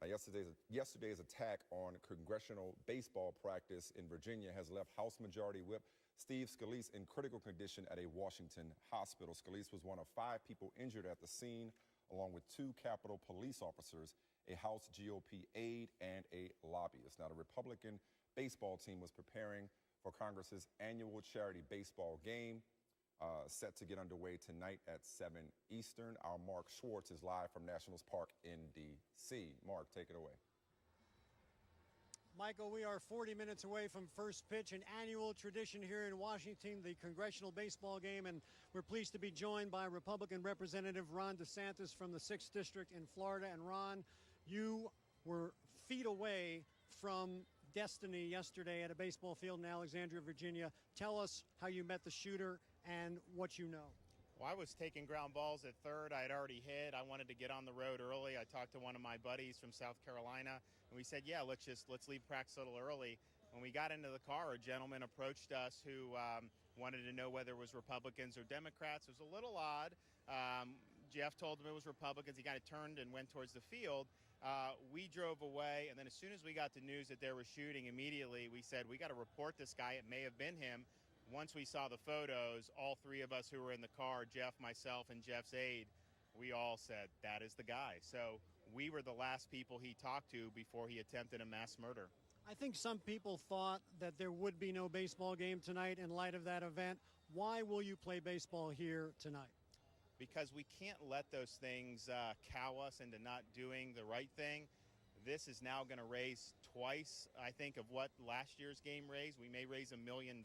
Yesterday's attack on congressional baseball practice in Virginia has left House Majority Whip Steve Scalise in critical condition at a Washington hospital. Scalise was one of 5 people injured at the scene, along with 2 Capitol police officers, a House GOP aide, and a lobbyist. Now, the Republican baseball team was preparing for Congress's annual charity baseball game, set to get underway tonight at 7 Eastern. Our Mark Schwarz is live from Nationals Park in D.C. Mark, take it away. Michael, we are 40 minutes away from first pitch, an annual tradition here in Washington, the Congressional baseball game, and we're pleased to be joined by Republican Representative Ron DeSantis from the 6th District in Florida. And Ron, you were feet away from destiny yesterday at a baseball field in Alexandria, Virginia. Tell us how you met the shooter and what you know. Well, I was taking ground balls at third. I had already hit. I wanted to get on the road early. I talked to one of my buddies from South Carolina, and we said, yeah, let's leave practice a little early. When we got into the car, a gentleman approached us who wanted to know whether it was Republicans or Democrats. It was a little odd. Jeff told him it was Republicans. He kind of turned and went towards the field. We drove away, and then as soon as we got the news that there was shooting, immediately we said, we got to report this guy. It may have been him. Once we saw the photos, all 3 of us who were in the car, Jeff, myself, and Jeff's aide, we all said, that is the guy. So we were the last people he talked to before he attempted a mass murder. I think some people thought that there would be no baseball game tonight in light of that event. Why will you play baseball here tonight? Because we can't let those things cow us into not doing the right thing. This is now going to raise twice, I think, of what last year's game raised. We may raise $1 million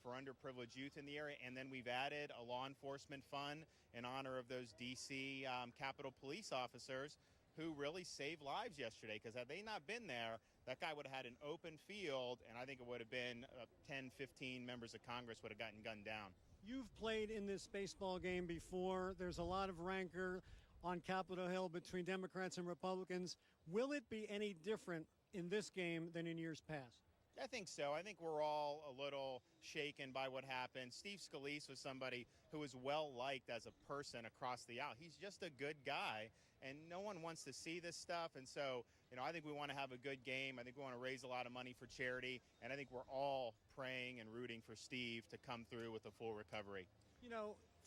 for underprivileged youth in the area, and then we've added a law enforcement fund in honor of those D.C. Capitol police officers who really saved lives yesterday, because had they not been there, that guy would have had an open field, and I think it would have been 10, 15 members of Congress would have gotten gunned down. You've played in this baseball game before. There's a lot of rancor on Capitol Hill between Democrats and Republicans. Will it be any different in this game than in years past? I think so. I think we're all a little shaken by what happened. Steve Scalise was somebody who was well-liked as a person across the aisle. He's just a good guy, and no one wants to see this stuff. And so, I think we want to have a good game. I think we want to raise a lot of money for charity, and I think we're all praying and rooting for Steve to come through with a full recovery.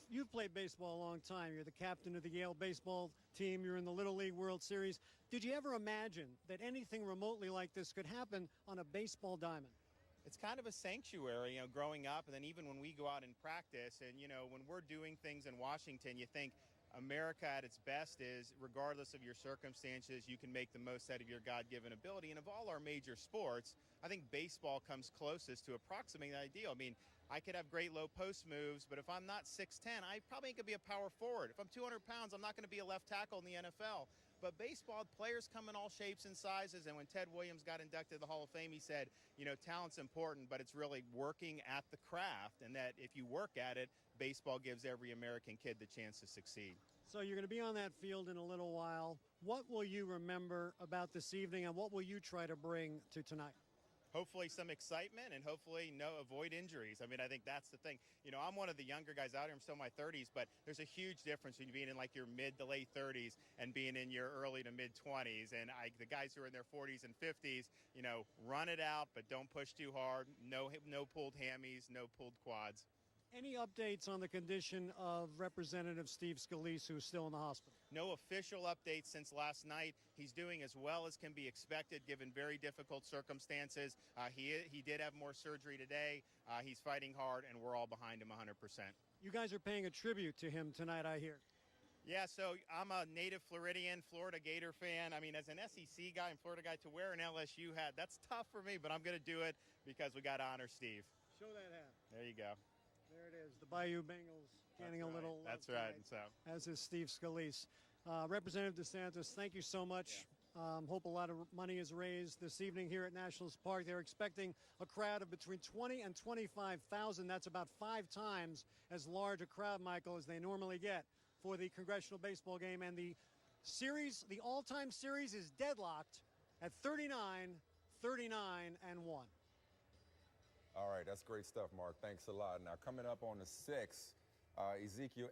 You've played baseball a long time. You're the captain of the Yale baseball team. You're in the Little League World Series. Did you ever imagine that anything remotely like this could happen on a baseball diamond? It's kind of a sanctuary, growing up, and then even when we go out and practice, and, when we're doing things in Washington, you think America at its best is, regardless of your circumstances, you can make the most out of your God-given ability. And of all our major sports, I think baseball comes closest to approximating the ideal. I could have great low post moves, but if I'm not 6'10", I probably ain't going to be a power forward. If I'm 200 pounds, I'm not going to be a left tackle in the NFL. But baseball, players come in all shapes and sizes, and when Ted Williams got inducted to the Hall of Fame, he said, talent's important, but it's really working at the craft, and that if you work at it, baseball gives every American kid the chance to succeed. So you're going to be on that field in a little while. What will you remember about this evening, and what will you try to bring to tonight? Hopefully some excitement, and hopefully avoid injuries. I think that's the thing. I'm one of the younger guys out here. I'm still in my 30s, but there's a huge difference between being in like your mid to late 30s and being in your early to mid 20s. And the guys who are in their 40s and 50s, run it out, but don't push too hard. No pulled hammies, no pulled quads. Any updates on the condition of Representative Steve Scalise, who's still in the hospital? No official updates since last night. He's doing as well as can be expected given very difficult circumstances. He did have more surgery today. He's fighting hard, and we're all behind him 100%. You guys are paying a tribute to him tonight, I hear. Yeah, so I'm a native Floridian, Florida Gator fan. As an SEC guy and Florida guy, to wear an LSU hat, that's tough for me, but I'm going to do it because we got to honor Steve. Show that hat. There you go. There it is, the Bayou Bengals getting a little love. That's right. Tonight, as is Steve Scalise. Representative DeSantis, thank you so much. Yeah. Hope a lot of money is raised this evening here at Nationals Park. They're expecting a crowd of between 20 and 25,000. That's about 5 times as large a crowd, Michael, as they normally get for the Congressional baseball game. And the series, the all-time series, is deadlocked at 39-1. All right, that's great stuff, Mark. Thanks a lot. Now, coming up on the 6th, Ezekiel